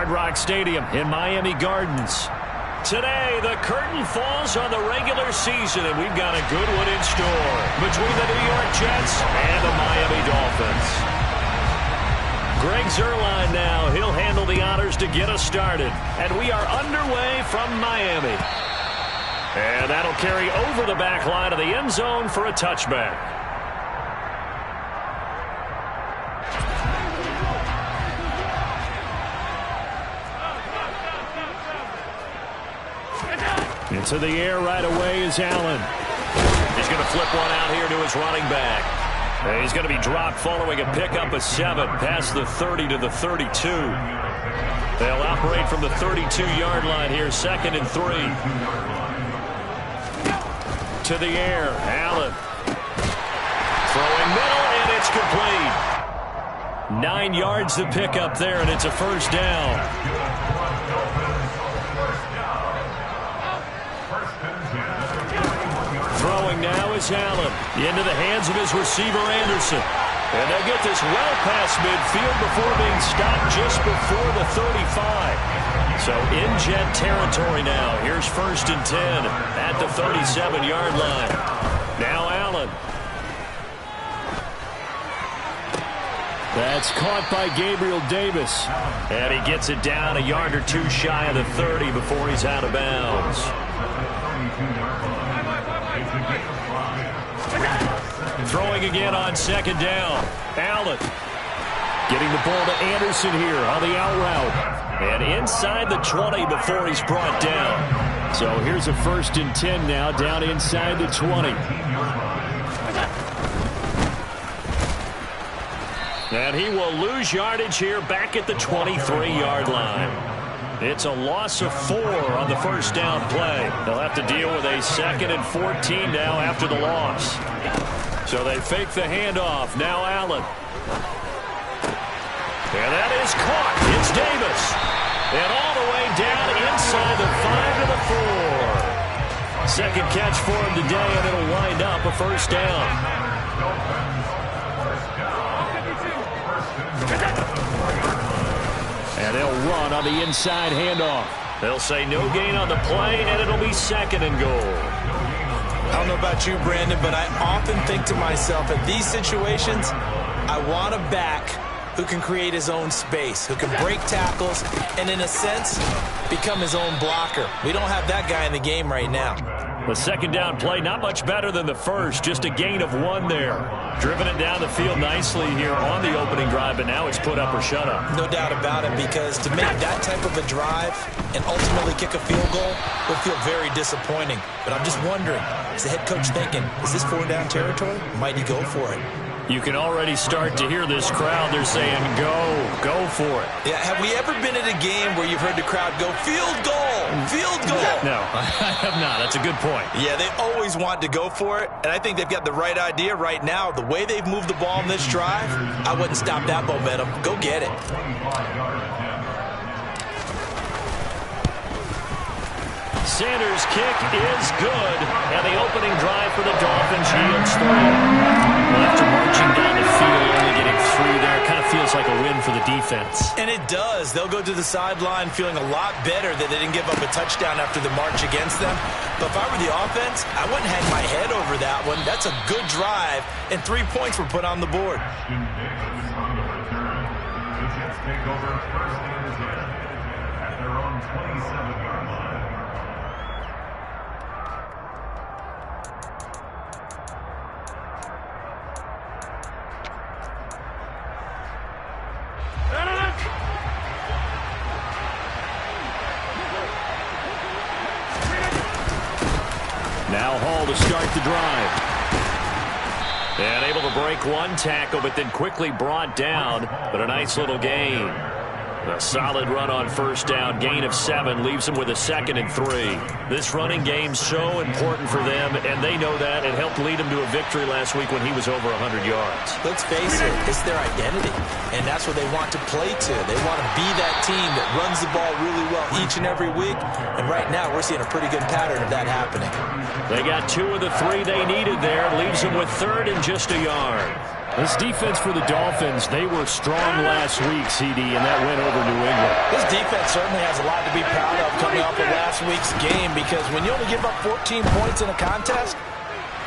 Hard Rock Stadium in Miami Gardens. Today, the curtain falls on the regular season, and we've got a good one in store between the New York Jets and the Miami Dolphins. Greg Zuerlein now. He'll handle the honors to get us started. And we are underway from Miami. And that'll carry over the back line of the end zone for a touchback. Into the air right away is Allen. He's going to flip one out here to his running back. And he's going to be dropped following a pickup of 7 past the 30 to the 32. They'll operate from the 32-yard line here, 2nd and 3. To the air, Allen. Throwing middle, and it's complete. 9 yards to pick up there, and it's a first down. Throwing now is Allen into the hands of his receiver Anderson. And they get this well past midfield before being stopped just before the 35. So in Jet territory now. Here's 1st and 10 at the 37-yard line. Now Allen. That's caught by Gabriel Davis. And he gets it down a yard or 2 shy of the 30 before he's out of bounds. Throwing again on 2nd down. Allen getting the ball to Anderson here on the out route. And inside the 20 before he's brought down. So here's a 1st and 10 now down inside the 20. And he will lose yardage here back at the 23-yard line. It's a loss of 4 on the first down play. They'll have to deal with a 2nd and 14 now after the loss. So they fake the handoff. Now Allen. And that is caught. It's Davis. And all the way down inside the 5 to the 4. Second catch for him today, and it'll wind up a first down. And they'll run on the inside handoff. They'll say no gain on the play, and it'll be 2nd and goal. I don't know about you, Brandon, but I often think to myself, at these situations, I want a back who can create his own space, who can break tackles, and in a sense, become his own blocker. We don't have that guy in the game right now. The 2nd down play, not much better than the first, just a gain of 1 there. Driven it down the field nicely here on the opening drive, but now it's put up or shut up. No doubt about it, because to make that type of a drive and ultimately kick a field goal will feel very disappointing. But I'm just wondering, is the head coach thinking, is this 4-down territory? Might he go for it? You can already start to hear this crowd. They're saying, go for it. Yeah, have we ever been at a game where you've heard the crowd go, field goal, field goal? No, I have not. That's a good point. Yeah, they always want to go for it, and I think they've got the right idea right now. The way they've moved the ball in this drive, I wouldn't stop that momentum. Go get it. Sanders' kick is good, and the opening drive for the Dolphins yields 3. Well, after marching down the field, only getting 3 there, kind of feels like a win for the defense. And it does. They'll go to the sideline feeling a lot better that they didn't give up a touchdown after the march against them. But if I were the offense, I wouldn't hang my head over that one. That's a good drive, and 3 points were put on the board. Now Hall to start the drive. And able to break 1 tackle, but then quickly brought down. But a nice little gain. A solid run on first down. Gain of 7 leaves them with a 2nd and 3. This running game's so important for them, and they know that. It helped lead them to a victory last week when he was over 100 yards. Let's face it, it's their identity, and that's what they want to play to. They want to be that team that runs the ball really well each and every week, and right now we're seeing a pretty good pattern of that happening. They got 2 of the 3 they needed there. Leaves them with 3rd and just a yard. This defense for the Dolphins, they were strong last week, CD, and that went over New England. This defense certainly has a lot to be proud of coming off of last week's game, because when you only give up 14 points in a contest,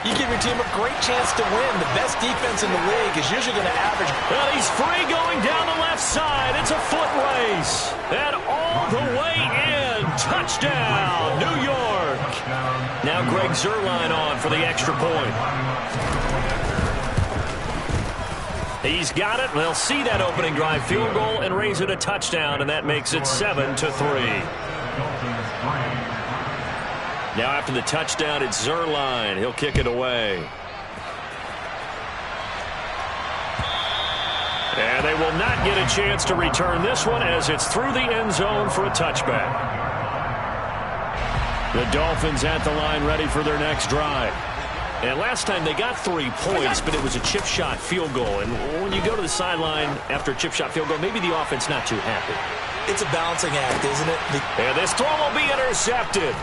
you give your team a great chance to win. The best defense in the league is usually going to average. Well, he's free going down the left side. It's a foot race. And all the way in. Touchdown, New York. Now Greg Zuerlein on for the extra point. He's got it. They'll see that opening drive field goal and raise it a touchdown, and that makes it 7-3. Now after the touchdown, it's Zuerlein. He'll kick it away. And they will not get a chance to return this one as it's through the end zone for a touchback. The Dolphins at the line ready for their next drive. And last time they got 3 points, but it was a chip shot field goal. And when you go to the sideline after a chip shot field goal, maybe the offense not too happy. It's a balancing act, isn't it? And this throw will be intercepted.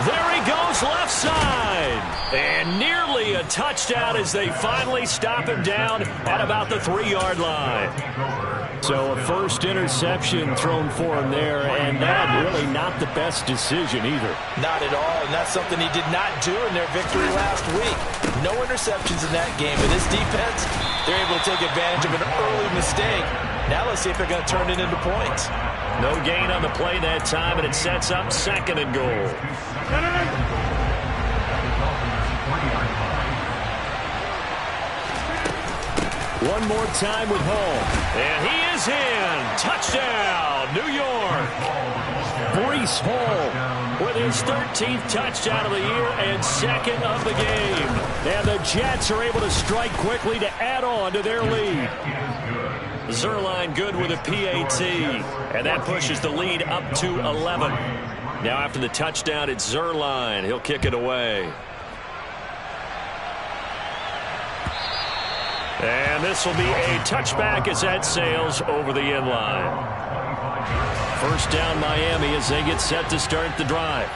There he goes left side. And nearly a touchdown as they finally stop him down at about the 3-yard line. So a first interception thrown for him there, and that really not the best decision either. Not at all, and that's something he did not do in their victory last week. No interceptions in that game, but this defense, they're able to take advantage of an early mistake. Now let's see if they're going to turn it into points. No gain on the play that time, and it sets up 2nd and goal. One more time with Hall. And he is in. Touchdown, New York. Breece Hall with his 13th touchdown of the year and 2nd of the game. And the Jets are able to strike quickly to add on to their lead. Zuerlein good with a PAT. And that pushes the lead up to 11. Now after the touchdown, it's Zuerlein. He'll kick it away. And this will be a touchback as that sails over the end line. First down Miami as they get set to start the drive.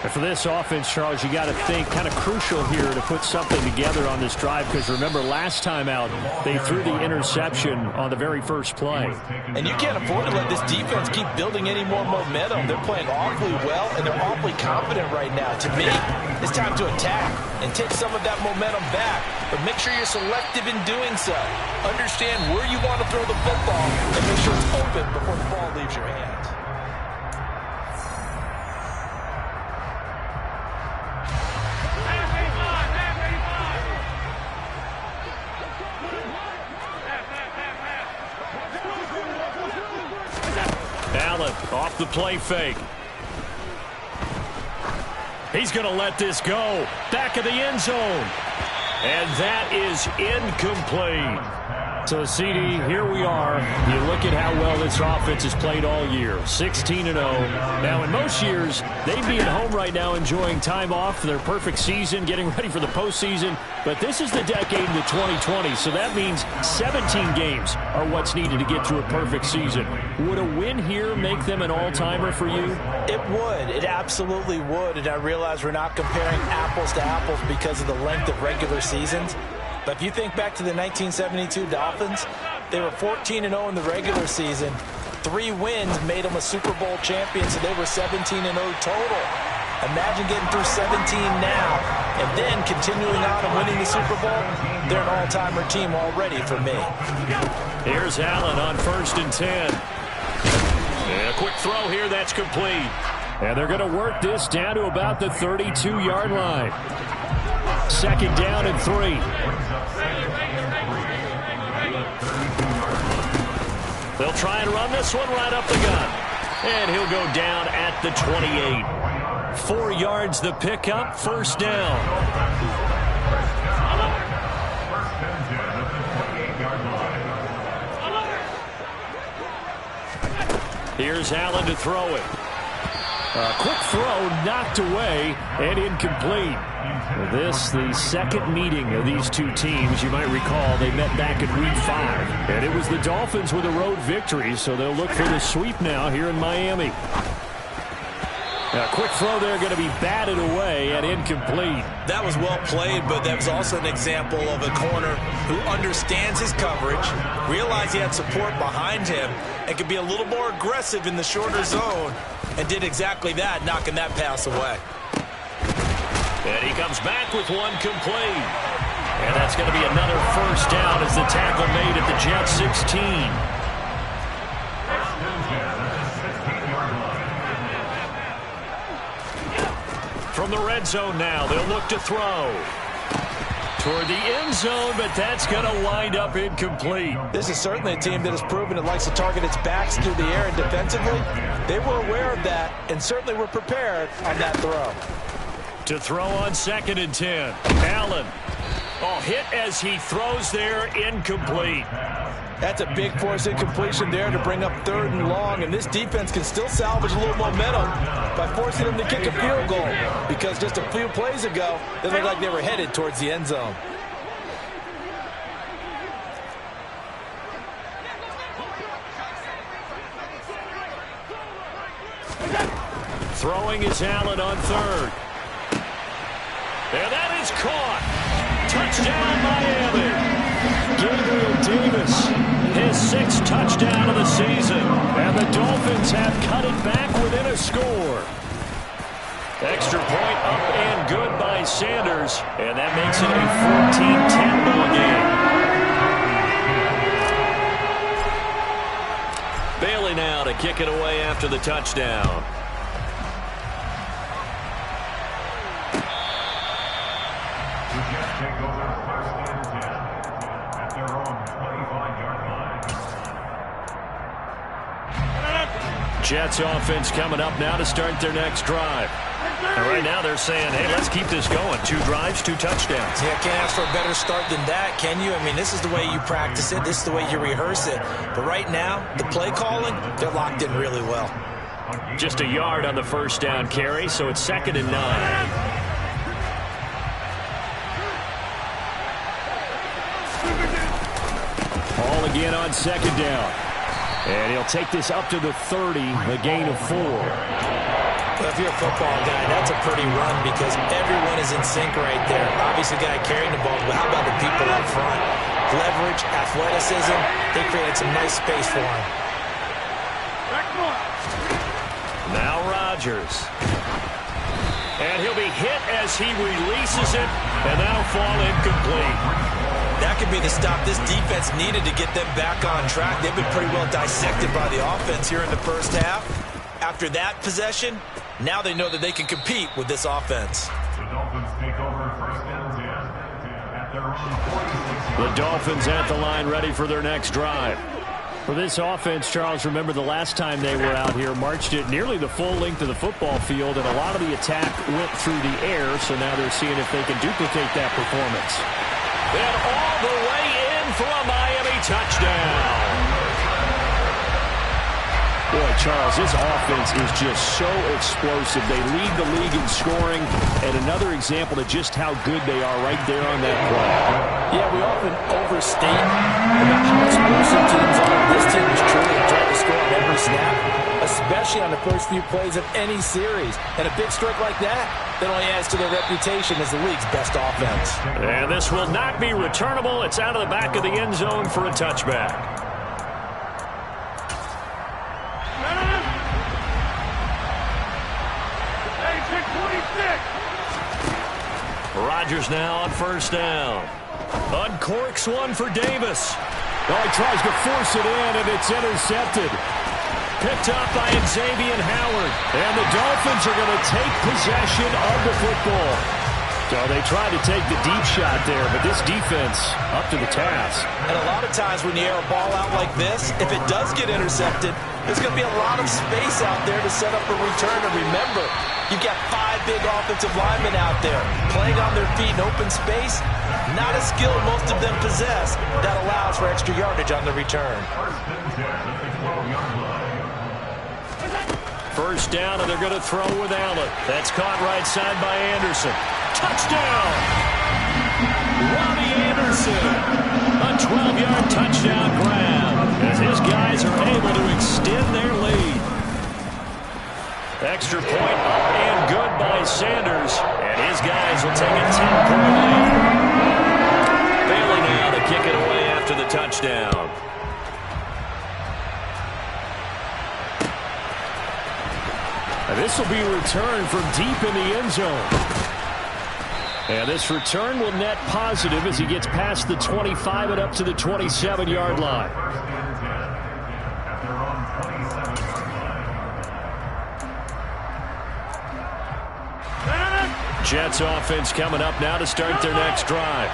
And for this offense, Charles, you got to think kind of crucial here to put something together on this drive, because remember last time out they threw the interception on the very first play. And you can't afford to let this defense keep building any more momentum. They're playing awfully well and they're awfully confident right now. To me, it's time to attack and take some of that momentum back, but make sure you're selective in doing so. Understand where you want to throw the football and make sure it's open before the ball leaves your hands. Allen off the play fake. He's going to let this go. Back of the end zone. And that is incomplete. So, CD, here we are. You look at how well this offense has played all year. 16-0. Now, in most years, they'd be at home right now enjoying time off for their perfect season, getting ready for the postseason. But this is the decade into 2020, so that means 17 games are what's needed to get through a perfect season. Would a win here make them an all-timer for you? It would. It absolutely would. And I realize we're not comparing apples to apples because of the length of regular seasons. But if you think back to the 1972 Dolphins, they were 14-0 in the regular season. 3 wins made them a Super Bowl champion, so they were 17-0 total. Imagine getting through 17 now and then continuing on and winning the Super Bowl. They're an all-timer team already for me. Here's Allen on 1st and 10. And a quick throw here, that's complete. And they're going to work this down to about the 32-yard line. 2nd down and 3. They'll try and run this one right up the gut. And he'll go down at the 28. 4 yards the pickup, 1st down. Here's Allen to throw it. A quick throw knocked away and incomplete. This, the second meeting of these two teams. You might recall they met back in Week 5. And it was the Dolphins with a road victory, so they'll look for the sweep now here in Miami. A quick throw there going to be batted away and incomplete. That was well played, but that was also an example of a corner who understands his coverage, realized he had support behind him, and could be a little more aggressive in the shorter zone, and did exactly that, knocking that pass away. And he comes back with one complete. And that's going to be another first down as the tackle made at the Jets 16. From the red zone now, they'll look to throw. Toward the end zone, but that's going to wind up incomplete. This is certainly a team that has proven it likes to target its backs through the air and defensively. They were aware of that and certainly were prepared on that throw. To throw on 2nd and 10. Allen. Oh, hit as he throws there, incomplete. That's a big force incompletion there to bring up 3rd and long, and this defense can still salvage a little momentum by forcing them to kick a field goal, because just a few plays ago, they looked like they were headed towards the end zone. Throwing is Allen on 3rd. And that is caught. Touchdown, Miami. Gabriel Davis, his 6th touchdown of the season. And the Dolphins have cut it back within a score. Extra point up and good by Sanders. And that makes it a 14-10 ball game. Bailey now to kick it away after the touchdown. Jets offense coming up now to start their next drive. And right now they're saying, hey, let's keep this going. 2 drives, 2 touchdowns. Yeah, can't ask for a better start than that, can you? I mean, this is the way you practice it. This is the way you rehearse it. But right now, the play calling, they're locked in really well. Just a yard on the first down carry, so it's 2nd and 9. Ball again on 2nd down. And he'll take this up to the 30, a gain of 4. Well, if you're a football guy, that's a pretty run because everyone is in sync right there. Obviously, the guy carrying the ball, but how about the people up front? Leverage, athleticism, they created some nice space for him. Now Rodgers. And he'll be hit as he releases it, and that'll fall incomplete. That could be the stop this defense needed to get them back on track. They've been pretty well dissected by the offense here in the first half. After that possession, now they know that they can compete with this offense. The Dolphins at the line ready for their next drive. For this offense, Charles, remember the last time they were out here, marched it nearly the full length of the football field, and a lot of the attack went through the air, so now they're seeing if they can duplicate that performance. And all the way in for a Miami touchdown. Boy, Charles, this offense is just so explosive. They lead the league in scoring, and another example of just how good they are right there on that play. Yeah, we often overstate about how explosive teams are. This team is truly trying to score on every snap, especially on the first few plays of any series. And a big strike like that only adds to their reputation as the league's best offense. And this will not be returnable. It's out of the back of the end zone for a touchback. Rodgers now on first down. Uncorks one for Davis. Oh, he tries to force it in, and it's intercepted. Picked up by Xavier Howard. And the Dolphins are going to take possession of the football. So they tried to take the deep shot there, but this defense up to the task. And a lot of times when you air a ball out like this, if it does get intercepted, there's going to be a lot of space out there to set up a return. And remember, you've got 5 big offensive linemen out there playing on their feet in open space. Not a skill most of them possess that allows for extra yardage on the return. First down, and they're going to throw with Allen. That's caught right side by Anderson. Touchdown! Robbie Anderson. A 12-yard touchdown grab as his guys are able to extend their lead. Extra point up and good by Sanders. And his guys will take a 10-point lead. Bailey now to kick it away after the touchdown. This will be a return from deep in the end zone. And this return will net positive as he gets past the 25 and up to the 27-yard line. Jets offense coming up now to start their next drive.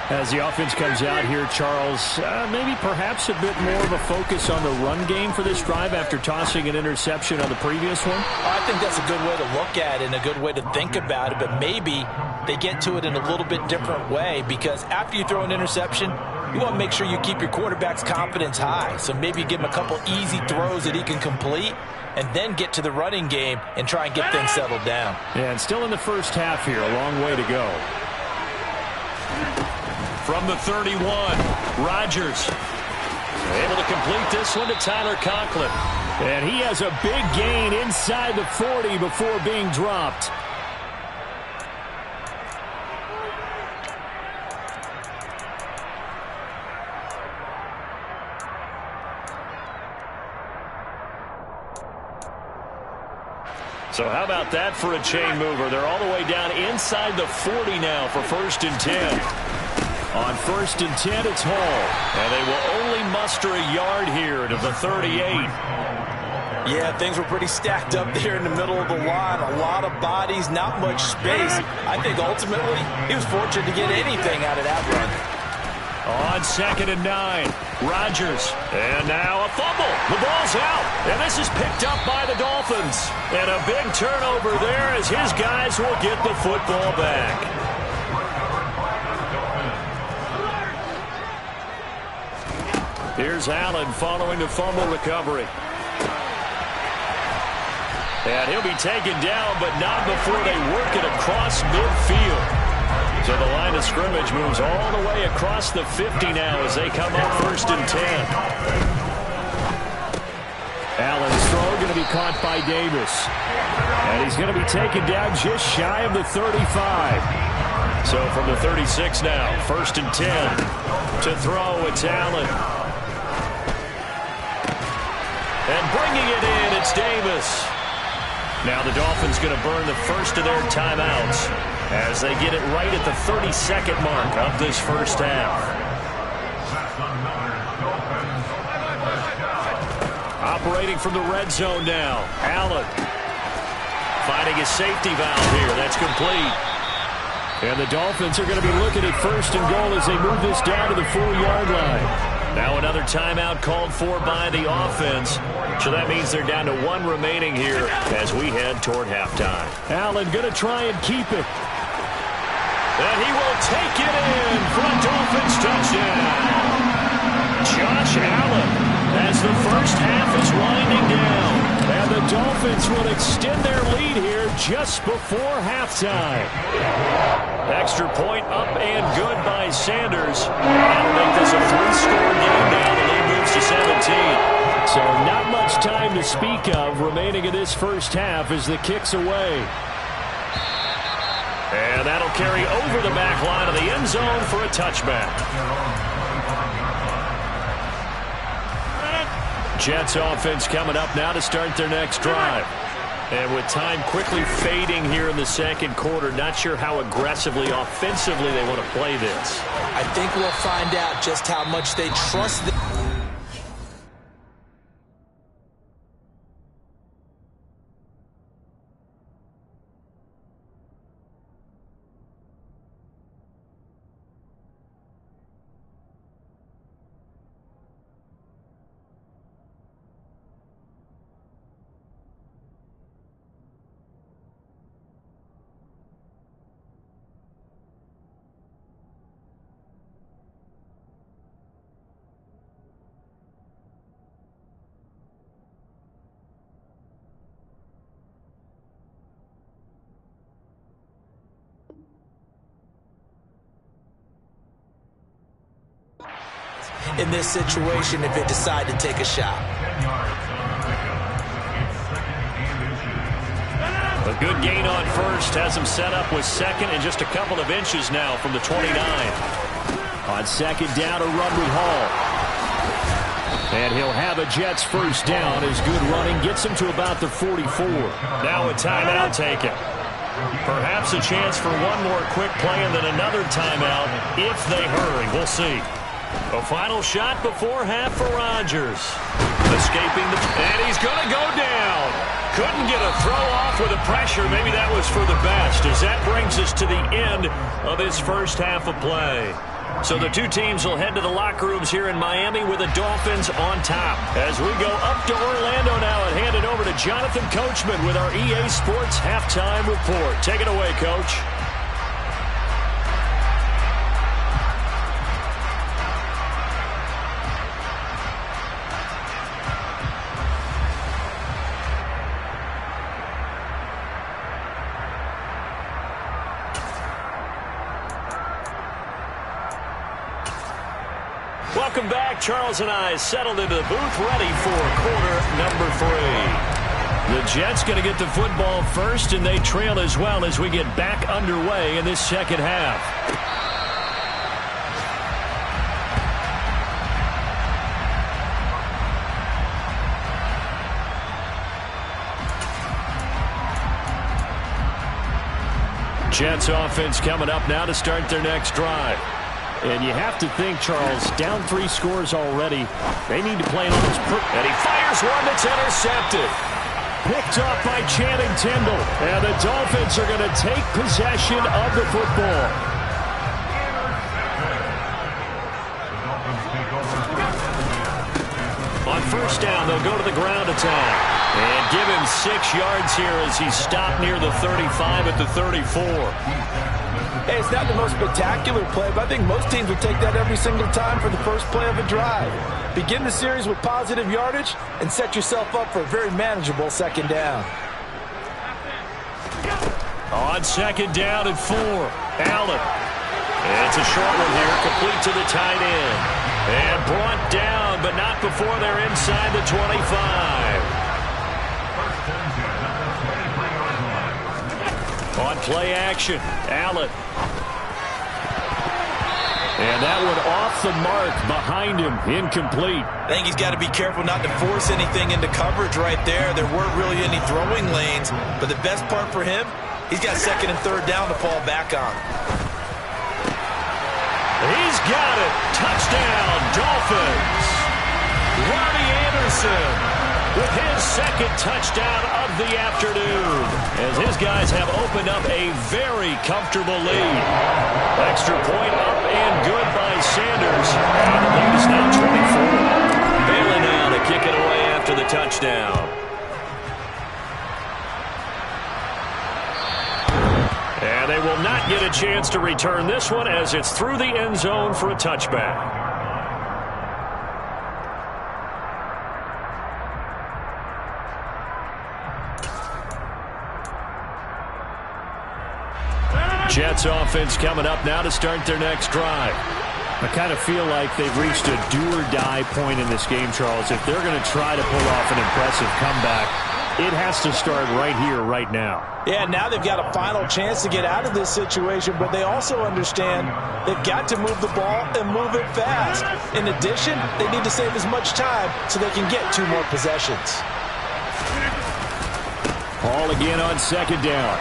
As the offense comes out here, Charles, maybe perhaps a bit more of a focus on the run game for this drive after tossing an interception on the previous one? I think that's a good way to look at it and a good way to think about it, but maybe they get to it in a little bit different way, because after you throw an interception, you want to make sure you keep your quarterback's confidence high. So maybe you give him a couple easy throws that he can complete, and then get to the running game and try and get things settled down. Yeah, and still in the first half here, a long way to go. From the 31, Rodgers able to complete this one to Tyler Conklin. And he has a big gain inside the 40 before being dropped. So how about that for a chain mover? They're all the way down inside the 40 now for 1st and 10. On 1st and 10, it's Hall. And they will only muster a yard here to the 38. Yeah, things were pretty stacked up there in the middle of the line. A lot of bodies, not much space. I think ultimately he was fortunate to get anything out of that run. On 2nd and 9, Rodgers. And now a fumble. The ball's out. And this is picked up by the Dolphins. And a big turnover there as his guys will get the football back. Here's Allen following the fumble recovery. And he'll be taken down, but not before they work it across midfield. So the line of scrimmage moves all the way across the 50 now as they come up 1st and 10. Allen's throw going to be caught by Davis. And he's going to be taken down just shy of the 35. So from the 36 now, 1st and 10. To throw, it's Allen. And bringing it in, it's Davis. Now the Dolphins going to burn the first of their timeouts as they get it right at the 32nd mark of this first half. Operating from the red zone now, Allen finding his safety valve here. That's complete. And the Dolphins are going to be looking at 1st and goal as they move this down to the 4-yard line. Now another timeout called for by the offense. So that means they're down to 1 remaining here as we head toward halftime. Allen going to try and keep it. And he will take it in for a Dolphins touchdown. Josh Allen as the first half is winding down. And the Dolphins will extend their lead here just before halftime. Extra point up and good by Sanders. That'll make this a 3-score game now. The lead moves to 17. So not much time to speak of remaining in this first half as the kick's away. And that'll carry over the back line of the end zone for a touchback. Jets offense coming up now to start their next drive. And with time quickly fading here in the second quarter, not sure how aggressively, offensively they want to play this. I think we'll find out just how much they trust them. In this situation if they decide to take a shot. A good gain on first has him set up with second and just a couple of inches now from the 29. On second down, a run with Hall. And he'll have a Jets first down as good running gets him to about the 44. Now a timeout taken. Perhaps a chance for one more quick play and then another timeout if they hurry. We'll see. A final shot before half for Rodgers. Escaping and he's going to go down. Couldn't get a throw off with the pressure. Maybe that was for the best, as that brings us to the end of his first half of play. So the two teams will head to the locker rooms here in Miami with the Dolphins on top. As we go up to Orlando now and hand it over to Jonathan Coachman with our EA Sports Halftime Report. Take it away, Coach. Welcome back. Charles and I settled into the booth, ready for quarter number 3. The Jets going to get the football first, and they trail as well as we get back underway in this second half. Jets offense coming up now to start their next drive. And you have to think, Charles, down 3 scores already. They need to play almost and he fires one that's intercepted. Picked up by Channing Tindall. And the Dolphins are going to take possession of the football. On first down, they'll go to the ground attack. And give him 6 yards here as he stopped near the 35 at the 34. Hey, it's not the most spectacular play, but I think most teams would take that every single time for the first play of a drive. Begin the series with positive yardage and set yourself up for a very manageable second down. On second down and 4, Allen. It's a short one here, complete to the tight end. And brought down, but not before they're inside the 25. On play action, Allen. And that one off the mark behind him, incomplete. I think he's got to be careful not to force anything into coverage right there. There weren't really any throwing lanes, but the best part for him, he's got second and third down to fall back on. He's got it. Touchdown, Dolphins. Ronnie Anderson with his second touchdown of the afternoon, as his guys have opened up a very comfortable lead. Extra point up and good by Sanders. And the lead is now 24. Bailey now to kick it away after the touchdown. And they will not get a chance to return this one as it's through the end zone for a touchback. Jets offense coming up now to start their next drive. I kind of feel like they've reached a do-or-die point in this game, Charles. If they're going to try to pull off an impressive comeback, it has to start right here, right now. Yeah, now they've got a final chance to get out of this situation, but they also understand they've got to move the ball and move it fast. In addition, they need to save as much time so they can get 2 more possessions. Hall again on second down.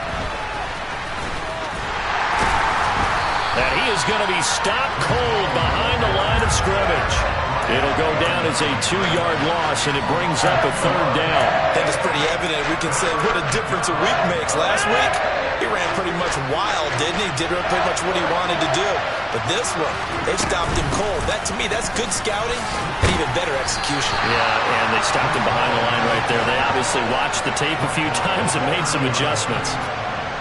And he is going to be stopped cold behind the line of scrimmage. It'll go down as a 2-yard loss, and it brings up a third down. I think it's pretty evident. We can say what a difference a week makes. Last week, he ran pretty much wild, didn't he? Did pretty much what he wanted to do. But this one, they stopped him cold. That, to me, that's good scouting and even better execution. Yeah, and they stopped him behind the line right there. They obviously watched the tape a few times and made some adjustments.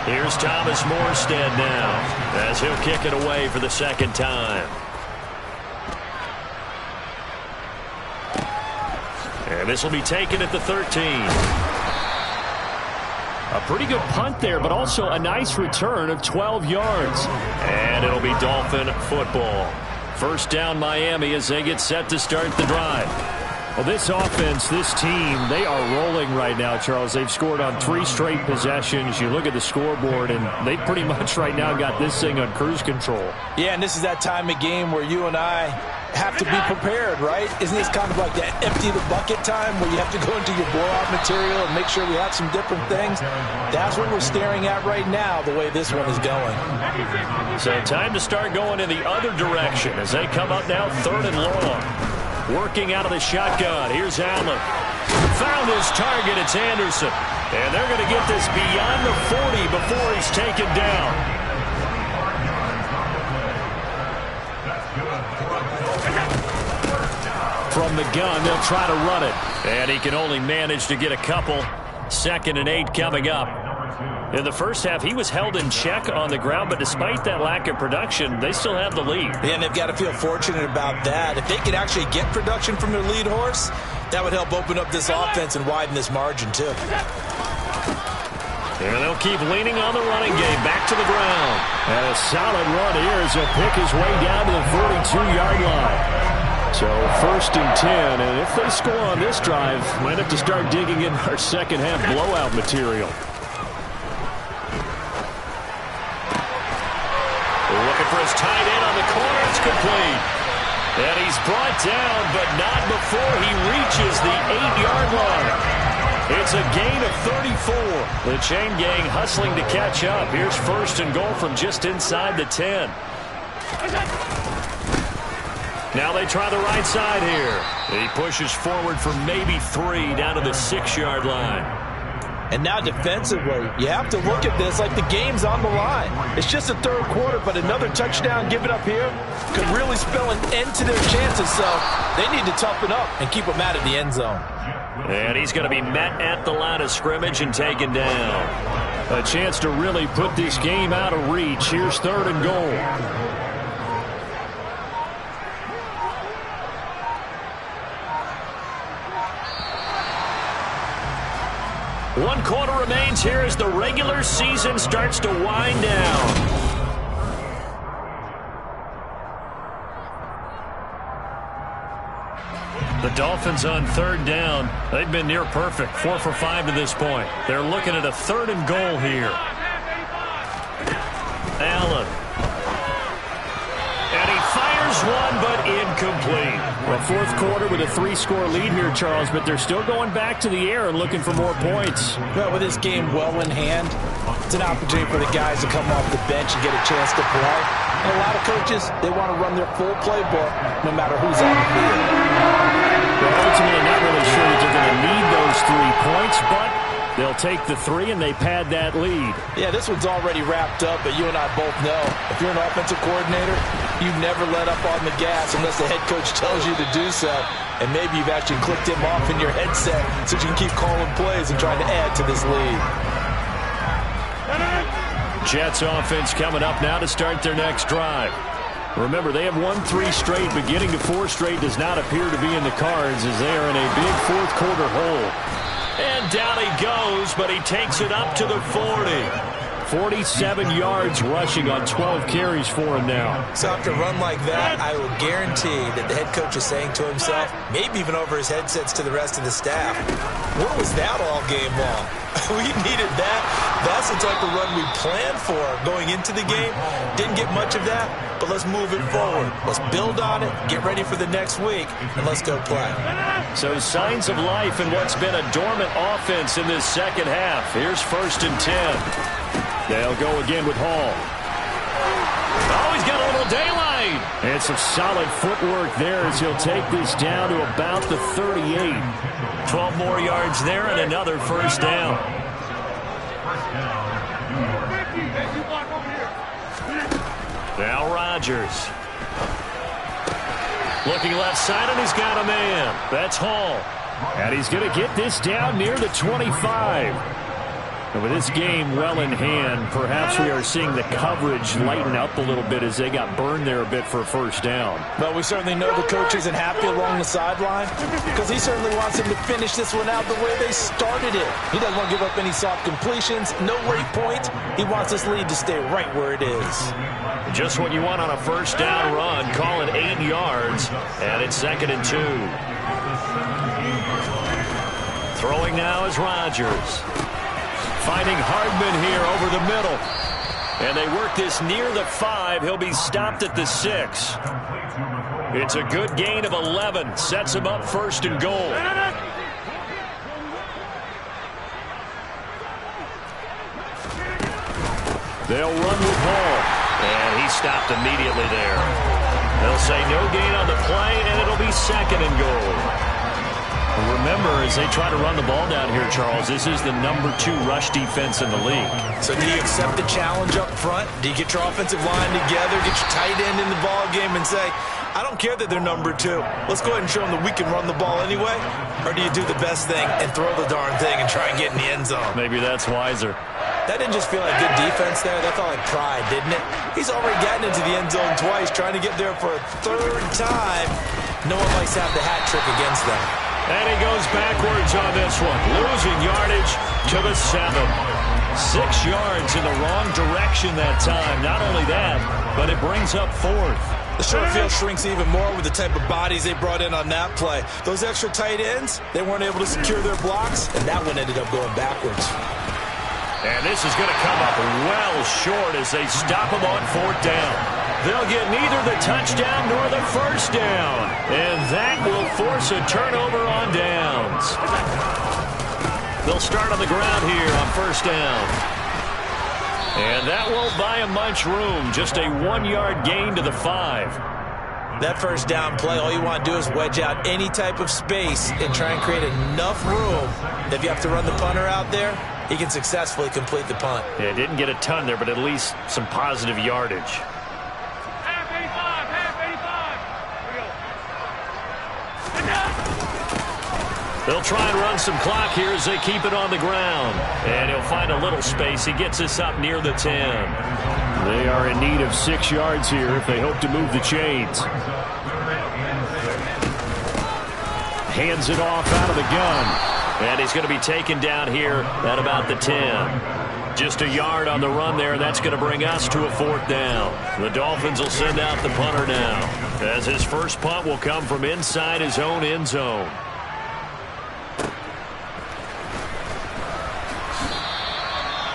Here's Thomas Morstead now as he'll kick it away for the second time. And this will be taken at the 13. A pretty good punt there, but also a nice return of 12 yards. And it'll be Dolphin football. First down Miami as they get set to start the drive. Well, this offense, this team, they are rolling right now, Charles. They've scored on 3 straight possessions. You look at the scoreboard, and they pretty much right now got this thing on cruise control. Yeah, and this is that time of game where you and I have to be prepared, right? Isn't this kind of like that empty the bucket time where you have to go into your blowout material and make sure we have some different things? That's what we're staring at right now, the way this one is going. So time to start going in the other direction as they come up now 3rd and long. Working out of the shotgun. Here's Allen. Found his target. It's Anderson. And they're going to get this beyond the 40 before he's taken down. From the gun, they'll try to run it. And he can only manage to get a couple. 2nd and 8 coming up. In the first half, he was held in check on the ground, but despite that lack of production, they still have the lead. And they've got to feel fortunate about that. If they could actually get production from their lead horse, that would help open up this offense and widen this margin, too. And they'll keep leaning on the running game. Back to the ground. And a solid run here as he'll pick his way down to the 42-yard line. So 1st and 10, and if they score on this drive, might have to start digging in our second-half blowout material. Looking for his tight end on the corner. It's complete. And he's brought down, but not before he reaches the 8-yard line. It's a gain of 34. The chain gang hustling to catch up. Here's 1st and goal from just inside the 10. Now they try the right side here. He pushes forward for maybe 3 down to the 6-yard line. And now defensively, you have to look at this like the game's on the line. It's just the 3rd quarter, but another touchdown given up here could really spell an end to their chances. So they need to toughen up and keep them out of the end zone. And he's going to be met at the line of scrimmage and taken down. A chance to really put this game out of reach. Here's 3rd and goal. One quarter remains here as the regular season starts to wind down. The Dolphins on 3rd down. They've been near perfect, 4 for 5 to this point. They're looking at a 3rd and goal here. Allen. And he fires one, but incomplete. Well, 4th quarter with a 3-score lead here, Charles, but they're still going back to the air and looking for more points. Well, with this game well in hand, it's an opportunity for the guys to come off the bench and get a chance to play. And a lot of coaches, they want to run their full playbook no matter who's on the field. Well, ultimately, not really sure that they're going to need those 3 points, but they'll take the 3 and they pad that lead. Yeah, this one's already wrapped up, but you and I both know if you're an offensive coordinator, you never let up on the gas unless the head coach tells you to do so. And maybe you've actually clicked him off in your headset so you can keep calling plays and trying to add to this lead. Jets offense coming up now to start their next drive. Remember, they have won 3 straight, but getting to 4 straight does not appear to be in the cards as they are in a big 4th quarter hole. And down he goes, but he takes it up to the 40. 47 yards rushing on 12 carries for him now. So after a run like that, I will guarantee that the head coach is saying to himself, maybe even over his headsets to the rest of the staff, what was that all game long? We needed that. That's the type of run we planned for going into the game. Didn't get much of that, but let's move it forward. Let's build on it, get ready for the next week, and let's go play. So signs of life in what's been a dormant offense in this second half. Here's 1st and 10. They'll go again with Hall. Oh, he's got a little daylight. And some solid footwork there as he'll take this down to about the 38. 12 more yards there and another 1st down. Now Rodgers. Looking left side, and he's got a man. That's Hall. And he's going to get this down near the 25. And with this game well in hand, perhaps we are seeing the coverage lighten up a little bit as they got burned there a bit for a 1st down. But we certainly know the coach isn't happy along the sideline because he certainly wants them to finish this one out the way they started it. He doesn't want to give up any soft completions, no late point. He wants this lead to stay right where it is. Just what you want on a 1st down run. Call it 8 yards, and it's 2nd and 2. Throwing now is Rodgers. Finding Hardman here over the middle. And they work this near the 5. He'll be stopped at the 6. It's a good gain of 11. Sets him up first and goal. They'll run with Hall. And he stopped immediately there. They'll say no gain on the play, and it'll be second and goal. Remember, as they try to run the ball down here, Charles, this is the number 2 rush defense in the league. So do you accept the challenge up front? Do you get your offensive line together, get your tight end in the ball game and say, I don't care that they're number 2. Let's go ahead and show them that we can run the ball anyway? Or do you do the best thing and throw the darn thing and try and get in the end zone? Maybe that's wiser. That didn't just feel like good defense there. That felt like pride, didn't it? He's already gotten into the end zone twice, trying to get there for a 3rd time. No one likes to have the hat trick against them. And he goes backwards on this one, losing yardage to the 7. 6 yards in the wrong direction that time. Not only that, but it brings up 4th. The short field shrinks even more with the type of bodies they brought in on that play. Those extra tight ends, they weren't able to secure their blocks, and that one ended up going backwards. And this is going to come up well short as they stop him on 4th down. They'll get neither the touchdown nor the first down. And that will force a turnover on downs. They'll start on the ground here on 1st down. And that won't buy him much room. Just a 1-yard gain to the 5. That 1st down play, all you want to do is wedge out any type of space and try and create enough room that if you have to run the punter out there, he can successfully complete the punt. Yeah, didn't get a ton there, but at least some positive yardage. They'll try and run some clock here as they keep it on the ground. And he'll find a little space. He gets us up near the 10. They are in need of 6 yards here if they hope to move the chains. Hands it off out of the gun. And he's going to be taken down here at about the 10. Just a yard on the run there. That's going to bring us to a 4th down. The Dolphins will send out the punter now, as his first punt will come from inside his own end zone.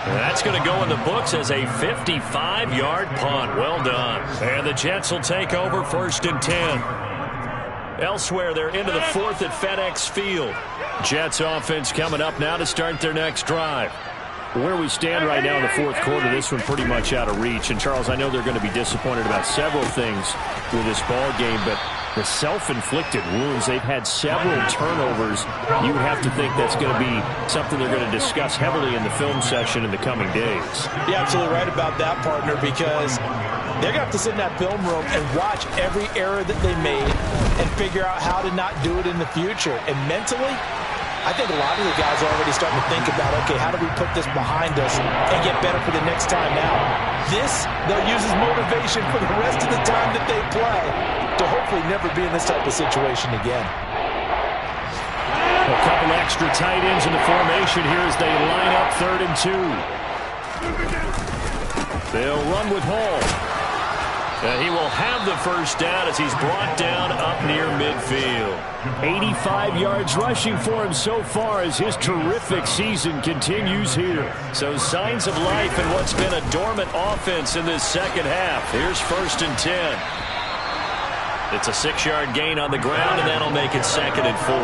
That's going to go in the books as a 55-yard punt. Well done. And the Jets will take over 1st and 10. Elsewhere, they're into the 4th at FedEx Field. Jets offense coming up now to start their next drive. Where we stand right now in the 4th quarter, this one pretty much out of reach. And, Charles, I know they're going to be disappointed about several things with this ball game, but the self-inflicted wounds, they've had several turnovers. You have to think that's going to be something they're going to discuss heavily in the film session in the coming days. You're absolutely right about that, partner, because they're going to have to sit in that film room and watch every error that they made and figure out how to not do it in the future. And mentally, I think a lot of the guys are already starting to think about, okay, how do we put this behind us and get better for the next time now? This, they'll use as motivation for the rest of the time that they play to hopefully never be in this type of situation again. A couple extra tight ends in the formation here as they line up 3rd and 2. They'll run with Hall. And he will have the first down as he's brought down up near midfield. 85 yards rushing for him so far as his terrific season continues here. So signs of life in what's been a dormant offense in this second half. Here's 1st and 10. It's a 6-yard gain on the ground, and that'll make it 2nd and 4.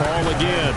Hall again.